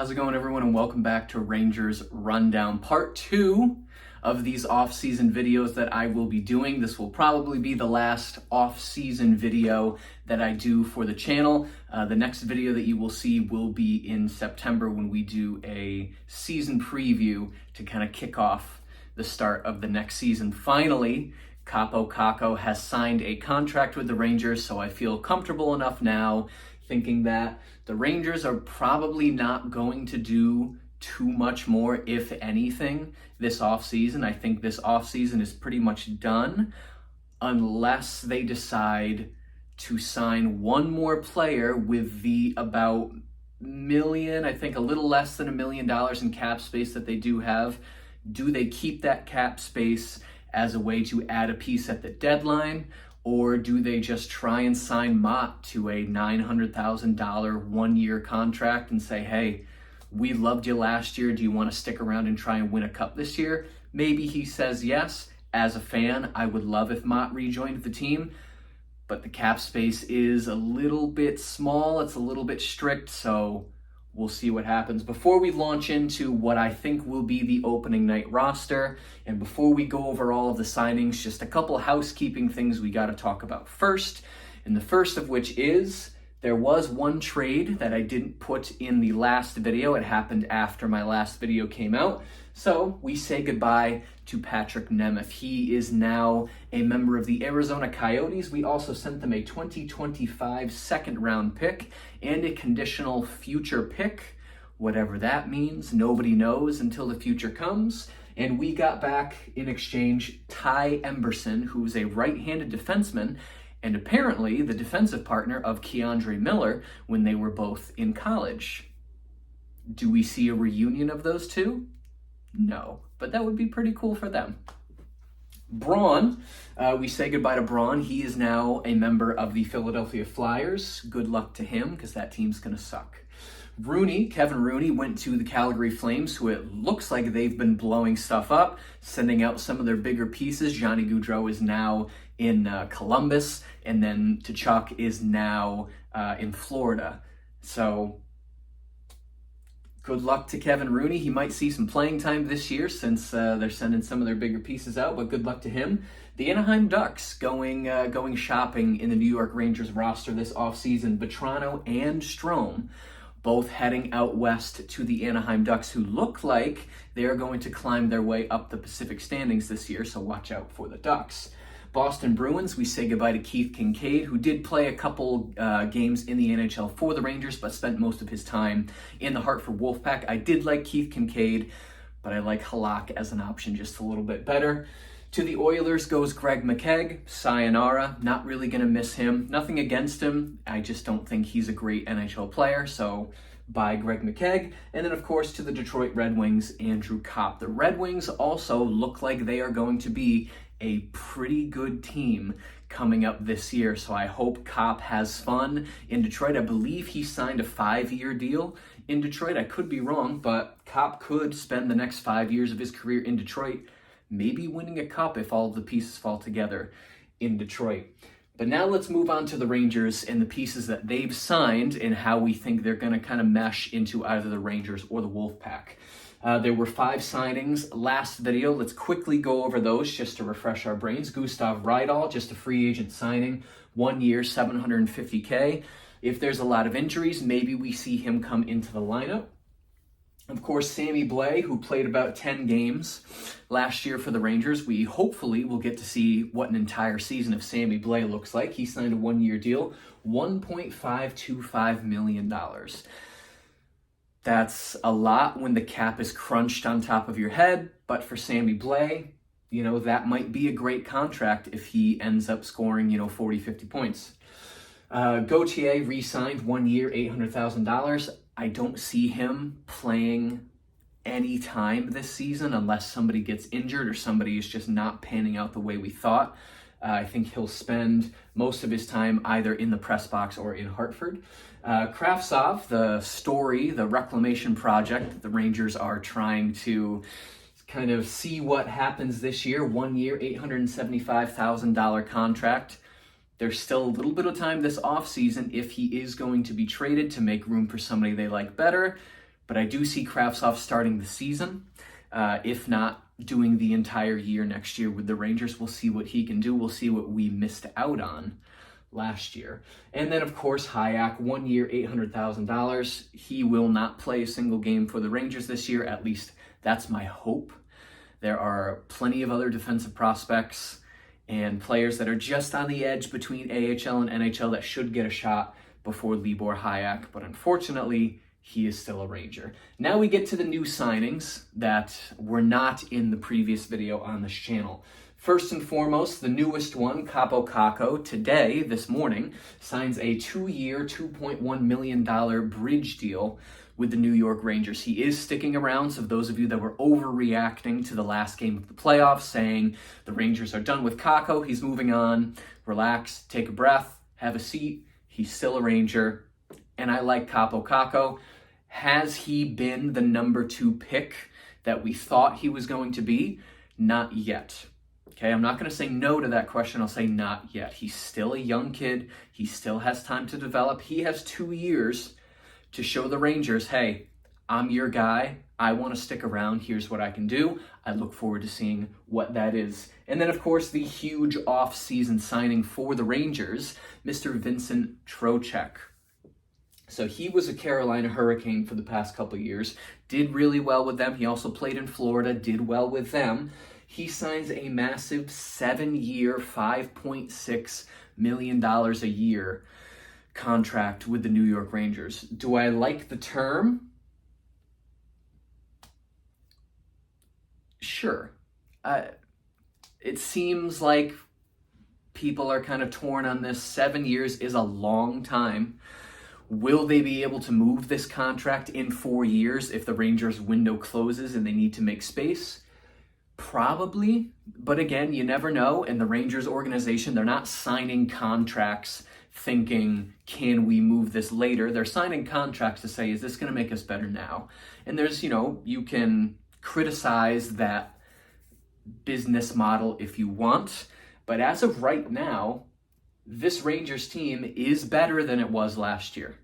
How's it going, everyone, and welcome back to Rangers Rundown, part 2 of these off-season videos that I will be doing. This will probably be the last off-season video that I do for the channel. The next video that you will see will be in September when we do a season preview to kind of kick off the start of the next season. Finally, Kaapo Kakko has signed a contract with the Rangers, so I feel comfortable enough now thinking that the Rangers are probably not going to do too much more, if anything, this offseason. I think this offseason is pretty much done unless they decide to sign one more player with the about million, I think a little less than $1 million in cap space that they do have. Do they keep that cap space as a way to add a piece at the deadline? Or do they just try and sign Motte to a $900,000 one-year contract and say, hey, we loved you last year. Do you want to stick around and try and win a cup this year? Maybe he says yes. As a fan, I would love if Motte rejoined the team, but the cap space is a little bit small. It's a little bit strict, so we'll see what happens. Before we launch into what I think will be the opening night roster, and before we go over all of the signings, just a couple housekeeping things we got to talk about first. And the first of which is, there was one trade that I didn't put in the last video. It happened after my last video came out. So we say goodbye to Patrick Nemeth. He is now a member of the Arizona Coyotes. We also sent them a 2025 second-round pick and a conditional future pick. Whatever that means, nobody knows until the future comes. And we got back in exchange Ty Emberson, who's a right-handed defenseman, and apparently the defensive partner of Keandre Miller when they were both in college. Do we see a reunion of those two? No, but that would be pretty cool for them. Braun, we say goodbye to Braun. He is now a member of the Philadelphia Flyers. Good luck to him, because that team's going to suck. Kevin Rooney went to the Calgary Flames, who it looks like they've been blowing stuff up, sending out some of their bigger pieces. Johnny Gaudreau is now in Columbus, and then Tkachuk is now in Florida. So good luck to Kevin Rooney. He might see some playing time this year since they're sending some of their bigger pieces out, but good luck to him. The Anaheim Ducks going shopping in the New York Rangers roster this offseason. Vetrano and Strome both heading out west to the Anaheim Ducks, who look like they are going to climb their way up the Pacific standings this year, so watch out for the Ducks. Boston Bruins, we say goodbye to Keith Kinkaid, who did play a couple games in the NHL for the Rangers, but spent most of his time in the Hartford Wolfpack. I did like Keith Kinkaid, but I like Halak as an option just a little bit better. To the Oilers goes Greg McKegg. Sayonara, not really going to miss him. Nothing against him. I just don't think he's a great NHL player, so bye Greg McKegg. And then, of course, to the Detroit Red Wings, Andrew Kopp. The Red Wings also look like they are going to be a pretty good team coming up this year, so I hope Kopp has fun in Detroit. I believe he signed a 5-year deal in Detroit. I could be wrong, but Kopp could spend the next 5 years of his career in Detroit, maybe winning a cup if all of the pieces fall together in Detroit. But now let's move on to the Rangers and the pieces that they've signed and how we think they're going to kind of mesh into either the Rangers or the Wolfpack. There were 5 signings last video. Let's quickly go over those just to refresh our brains. Gustav Rydal, just a free agent signing, 1 year, $750K. If there's a lot of injuries, maybe we see him come into the lineup. Of course, Sammy Blais, who played about 10 games last year for the Rangers. We hopefully will get to see what an entire season of Sammy Blais looks like. He signed a 1-year deal, $1.525 million. That's a lot when the cap is crunched on top of your head, but for Sammy Blais, that might be a great contract if he ends up scoring, 40, 50 points. Gauthier re-signed 1 year, $800,000. I don't see him playing any time this season unless somebody gets injured or somebody is just not panning out the way we thought. I think he'll spend most of his time either in the press box or in Hartford. Kravtsov, the reclamation project that the Rangers are trying to kind of see what happens this year. 1 year, $875,000 contract. There's still a little bit of time this offseason if he is going to be traded to make room for somebody they like better. but I do see Kravtsov starting the season, if not doing the entire year next year with the Rangers. We'll see what he can do. We'll see what we missed out on last year. And then, of course, Hayek, 1 year, $800,000. He will not play a single game for the Rangers this year. At least that's my hope. There are plenty of other defensive prospects and players that are just on the edge between AHL and NHL that should get a shot before Libor Hayek, but unfortunately, he is still a Ranger. Now we get to the new signings that were not in the previous video on this channel. First and foremost, the newest one, Kaapo Kakko, today, this morning, signs a 2-year, $2.1 million bridge deal with the New York Rangers. He is sticking around, so those of you that were overreacting to the last game of the playoffs, saying the Rangers are done with Kakko, he's moving on, relax, take a breath, have a seat, he's still a Ranger, and I like Kaapo Kakko. Has he been the number 2 pick that we thought he was going to be? Not yet. Okay, I'm not going to say no to that question. I'll say not yet. He's still a young kid. He still has time to develop. He has 2 years to show the Rangers, hey, I'm your guy. I want to stick around. Here's what I can do. I look forward to seeing what that is. And then, of course, the huge off-season signing for the Rangers, Mr. Vincent Trocheck. So he was a Carolina Hurricane for the past couple of years, did really well with them. He also played in Florida, did well with them. He signs a massive 7-year, $5.6 million a year contract with the New York Rangers. Do I like the term? Sure. It seems like people are kind of torn on this. 7 years is a long time. Will they be able to move this contract in 4 years if the Rangers window closes and they need to make space? Probably, but again, you never know. And the Rangers organization, they're not signing contracts thinking, can we move this later? They're signing contracts to say, is this going to make us better now? And there's, you can criticize that business model if you want, but as of right now, this Rangers team is better than it was last year.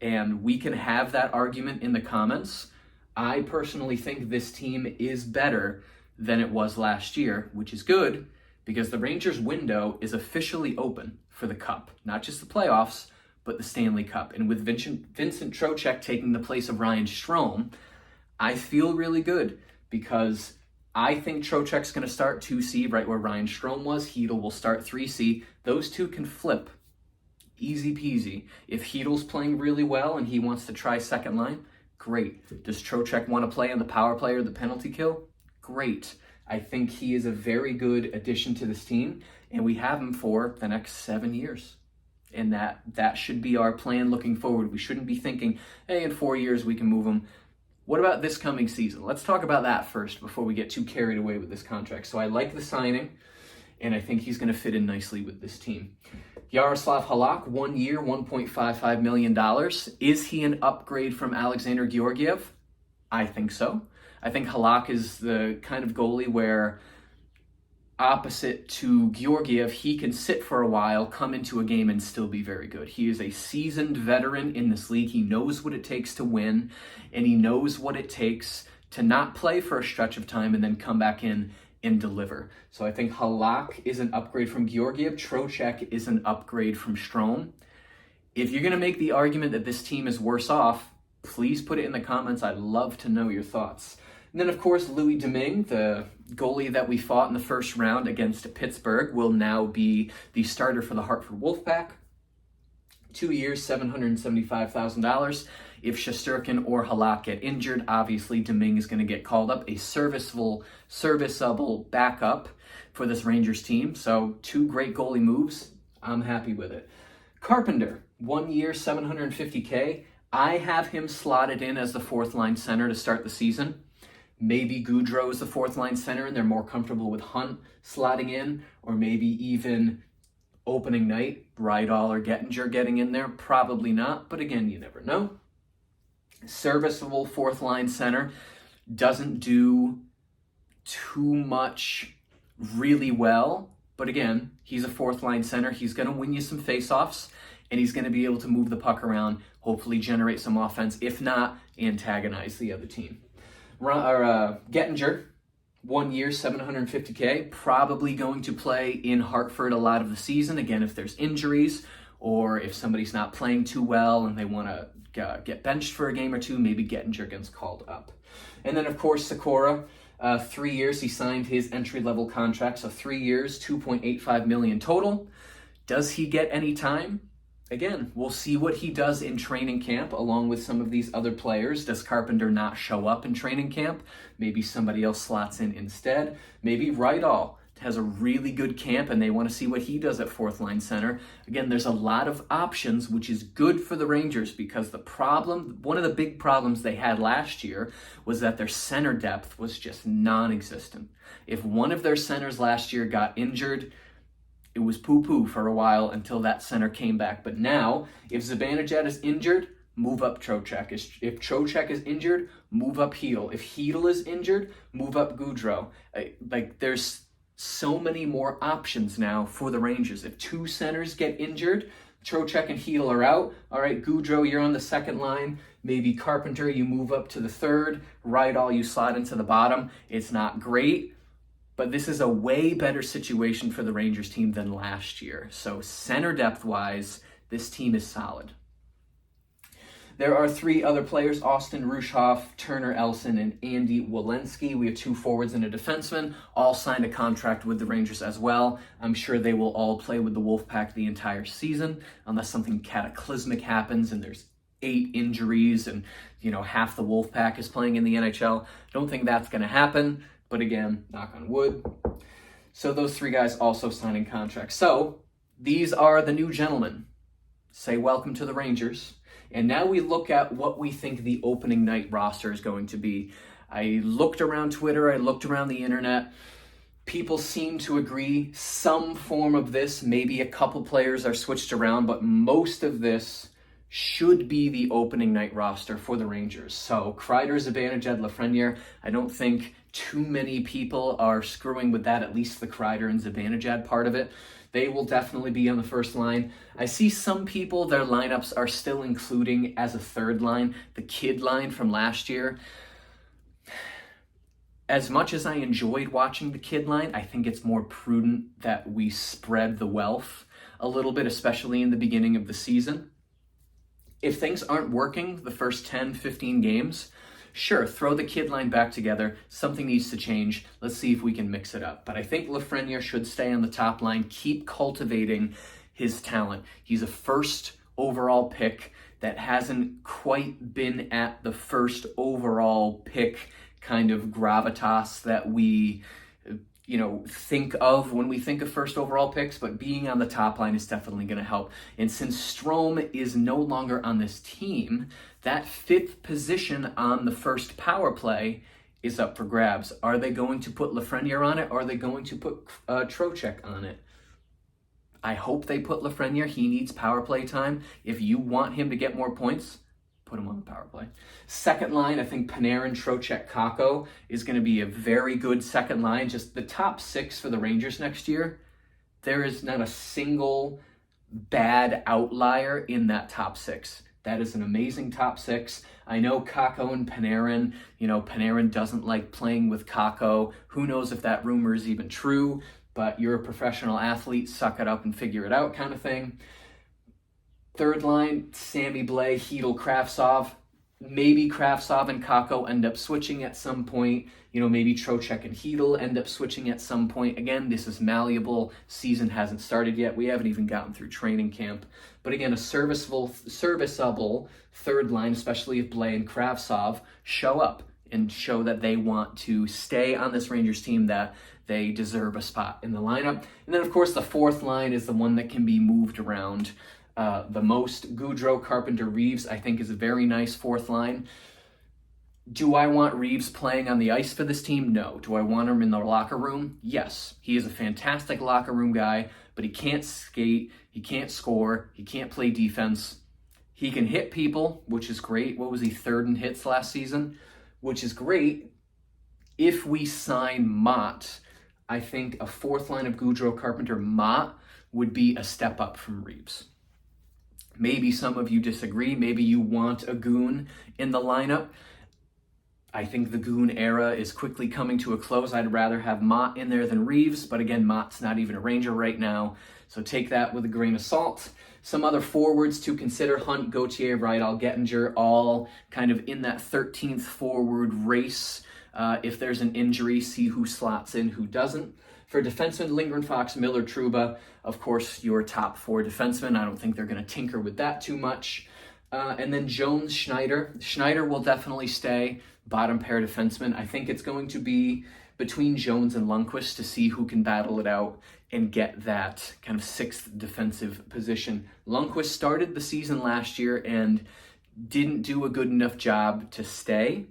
And we can have that argument in the comments. I personally think this team is better than it was last year, which is good because the Rangers window is officially open for the Cup. Not just the playoffs, but the Stanley Cup. And with Vincent Trocheck taking the place of Ryan Strome, I feel really good because I think Trocheck's going to start 2C right where Ryan Strome was. Hedl will start 3C. Those two can flip. Easy peasy. If Hedel's playing really well and he wants to try second line, great. Does Trocheck want to play on the power play or the penalty kill? Great. I think he is a very good addition to this team, and we have him for the next 7 years. And that should be our plan looking forward. We shouldn't be thinking, hey, in 4 years we can move him. What about this coming season? Let's talk about that first before we get too carried away with this contract. So I like the signing, and I think he's going to fit in nicely with this team. Yaroslav Halak, 1 year, $1.55 million. Is he an upgrade from Alexander Georgiev? I think so. I think Halak is the kind of goalie where, opposite to Georgiev, he can sit for a while, come into a game, and still be very good. He is a seasoned veteran in this league. He knows what it takes to win, and he knows what it takes to not play for a stretch of time and then come back in and deliver. So I think Halak is an upgrade from Georgiev. Trocheck is an upgrade from Strome. If you're going to make the argument that this team is worse off, please put it in the comments. I'd love to know your thoughts. And then, of course, Louis Domingue, the goalie that we fought in the first round against Pittsburgh, will now be the starter for the Hartford Wolfpack. 2 years, $775,000. If Shesterkin or Halak get injured, obviously Domingue is going to get called up. A serviceable backup for this Rangers team. So 2 great goalie moves. I'm happy with it. Carpenter, 1 year, $750K. I have him slotted in as the 4th line center to start the season. Maybe Goudreau is the 4th line center and they're more comfortable with Hunt slotting in, or maybe even opening night, Rydal or Gettinger getting in there. Probably not, but again, you never know. Serviceable 4th line center, doesn't do too much really well, but again, he's a 4th line center. He's going to win you some faceoffs, and he's going to be able to move the puck around, hopefully generate some offense, if not, antagonize the other team. Gettinger, 1 year, $750K, probably going to play in Hartford a lot of the season. Again, if there's injuries or if somebody's not playing too well and they want to get benched for a game or two, maybe Gettinger gets called up. And then, of course, Sikora, 3 years. He signed his entry-level contract, so 3 years, $2.85 million total. Does he get any time? Again, we'll see what he does in training camp along with some of these other players. Does Carpenter not show up in training camp? Maybe somebody else slots in instead. Maybe Rydal has a really good camp and they want to see what he does at fourth line center. Again, there's a lot of options, which is good for the Rangers because one of the big problems they had last year was that their center depth was just non-existent. If one of their centers last year got injured, it was poo-poo for a while until that center came back. But now, if Zibanejad is injured, move up Trocheck. If Trocheck is injured, move up Hedl. If Hedl is injured, move up Gaudreau. There's so many more options now for the Rangers. If two centers get injured, Trocheck and Hedl are out. All right, Gaudreau, you're on the second line. Maybe Carpenter, you move up to the third. Rydal, you slide into the bottom. It's not great, but this is a way better situation for the Rangers team than last year. So center depth-wise, this team is solid. There are 3 other players, Austin Rushoff, Turner Elson, and Andy Walensky. We have 2 forwards and a defenseman, all signed a contract with the Rangers as well. I'm sure they will all play with the Wolfpack the entire season, unless something cataclysmic happens and there's 8 injuries and, half the Wolfpack is playing in the NHL. Don't think that's going to happen. But again, knock on wood. So those 3 guys also signing contracts. So these are the new gentlemen. Say welcome to the Rangers. And now we look at what we think the opening night roster is going to be. I looked around Twitter. I looked around the internet. People seem to agree some form of this. Maybe a couple players are switched around, but most of this should be the opening night roster for the Rangers. So Kreider, Zibanejad, Lafreniere. I don't think too many people are screwing with that, at least the Kreider and Zibanejad part of it. They will definitely be on the first line. I see some people, their lineups are still including as a third line, the kid line from last year. As much as I enjoyed watching the kid line, I think it's more prudent that we spread the wealth a little bit, especially in the beginning of the season. If things aren't working the first 10, 15 games, sure, throw the kid line back together. Something needs to change. Let's see if we can mix it up. But I think Lafreniere should stay on the top line, keep cultivating his talent. He's a first overall pick that hasn't quite been at the first overall pick kind of gravitas that we think of when we think of first overall picks, but being on the top line is definitely going to help. And since Strome is no longer on this team, that 5th position on the first power play is up for grabs. Are they going to put Lafreniere on it? Or are they going to put Trocheck on it? I hope they put Lafreniere. He needs power play time. If you want him to get more points, put him on the power play. Second line, I think Panarin, Trocheck, Kakko is going to be a very good second line. Just the top 6 for the Rangers next year, there is not a single bad outlier in that top 6. That is an amazing top 6. I know Kakko and Panarin, Panarin doesn't like playing with Kakko. Who knows if that rumor is even true, but you're a professional athlete, suck it up and figure it out kind of thing. Third line, Sammy Blais, Hedl, Kravtsov. Maybe Kravtsov and Kakko end up switching at some point. Maybe Trocheck and Hedl end up switching at some point. Again, this is malleable. Season hasn't started yet. We haven't even gotten through training camp. But again, a serviceable third line, especially if Blais and Kravtsov show up and show that they want to stay on this Rangers team, that they deserve a spot in the lineup. And then, of course, the fourth line is the one that can be moved around the most. Gaudreau, Carpenter, Reeves, I think is a very nice fourth line. Do I want Reeves playing on the ice for this team? No. Do I want him in the locker room? Yes. He is a fantastic locker room guy, but he can't skate, he can't score, he can't play defense. He can hit people, which is great. What was he, 3rd in hits last season? Which is great. If we sign Mott, I think a fourth line of Gaudreau, Carpenter, Mott would be a step up from Reeves. Maybe some of you disagree. Maybe you want a goon in the lineup. I think the goon era is quickly coming to a close. I'd rather have Mott in there than Reeves, but again, Mott's not even a Ranger right now, so take that with a grain of salt. Some other forwards to consider: Hunt, Gauthier, Rydal, Gettinger, all kind of in that 13th forward race. If there's an injury, see who slots in, who doesn't. For defensemen, Lindgren, Fox, Miller, Trouba, of course, your top 4 defensemen. I don't think they're going to tinker with that too much. And then Jones, Schneider. Schneider will definitely stay bottom pair defenseman. I think it's going to be between Jones and Lundqvist to see who can battle it out and get that kind of 6th defensive position. Lundqvist started the season last year and didn't do a good enough job to stay.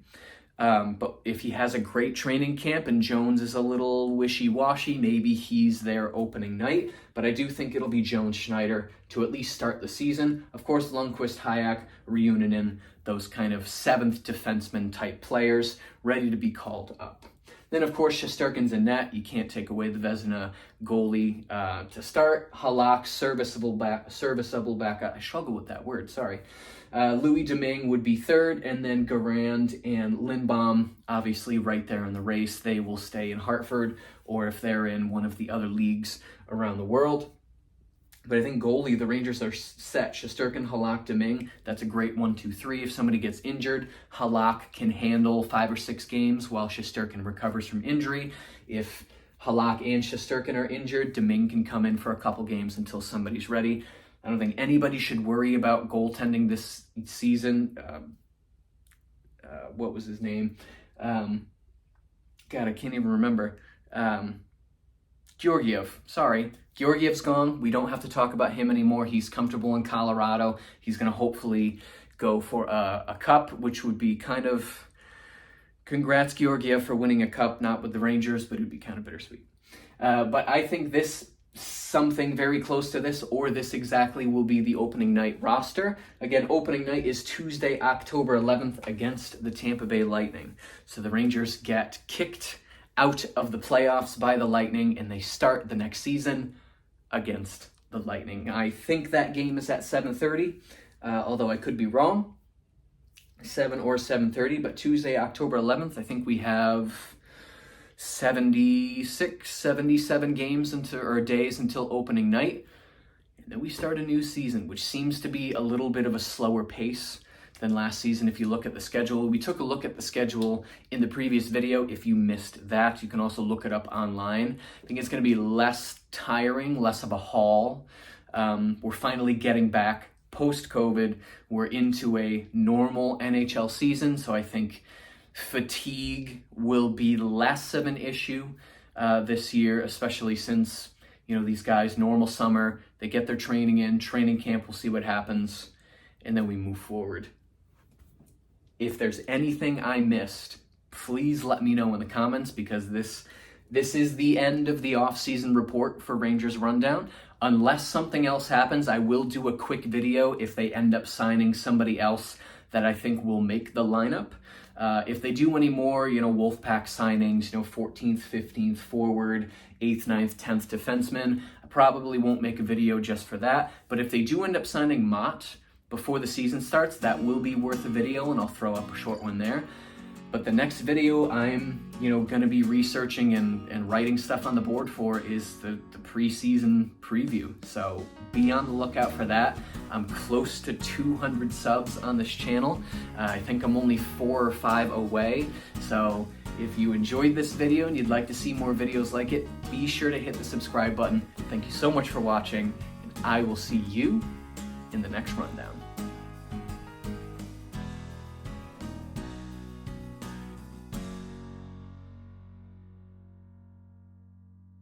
But if he has a great training camp and Jones is a little wishy-washy, maybe he's there opening night. But I do think it'll be Jones, Schneider to at least start the season. Of course, Lundqvist, Hayek, Reunanen, those kind of 7th defenseman type players ready to be called up. Then, of course, Shesterkin's in net. You can't take away the Vezina goalie to start. Halak, serviceable backup. I struggle with that word, sorry. Louis Domingue would be 3rd, and then Garand and Lindbaum, obviously right there in the race. They will stay in Hartford, or if they're in one of the other leagues around the world. But I think goalie, the Rangers are set. Shesterkin, Halak, Domingue. That's a great 1-2-3. If somebody gets injured, Halak can handle 5 or 6 games while Shesterkin recovers from injury. If Halak and Shesterkin are injured, Domingue can come in for a couple games until somebody's ready. I don't think anybody should worry about goaltending this season. What was his name? God, I can't even remember. Georgiev, sorry. Georgiev's gone. We don't have to talk about him anymore. He's comfortable in Colorado. He's going to hopefully go for a cup, which would be kind of... Congrats, Georgiev, for winning a cup, not with the Rangers, but it would be kind of bittersweet. But I think something very close to this, or this exactly, will be the opening night roster. Again, opening night is Tuesday, October 11th against the Tampa Bay Lightning. So the Rangers get kicked out of the playoffs by the Lightning, and they start the next season against the Lightning. I think that game is at 7:30, although I could be wrong. 7 or 7:30, but Tuesday, October 11th, I think we have 76, 77 games or days until opening night. And then we start a new season, which seems to be a little bit of a slower pace than last season. If you look at the schedule, we took a look at the schedule in the previous video. If you missed that, you can also look it up online. I think it's going to be less tiring, less of a haul. We're finally getting back post-COVID. We're into a normal NHL season, so I think fatigue will be less of an issue this year, especially since, these guys, normal summer, they get their training in, training camp, we'll see what happens, and then we move forward. If there's anything I missed, please let me know in the comments, because this is the end of the off-season report for Rangers Rundown. Unless something else happens, I will do a quick video if they end up signing somebody else that I think will make the lineup. If they do any more, Wolfpack signings, 14th, 15th forward, 8th, 9th, 10th defenseman, I probably won't make a video just for that. But if they do end up signing Mott before the season starts, that will be worth a video, and I'll throw up a short one there. But the next video I'm, going to be researching and writing stuff on the board for is the preseason preview. So be on the lookout for that. I'm close to 200 subs on this channel. I think I'm only 4 or 5 away. So if you enjoyed this video and you'd like to see more videos like it, be sure to hit the subscribe button. Thank you so much for watching, and I will see you in the next rundown.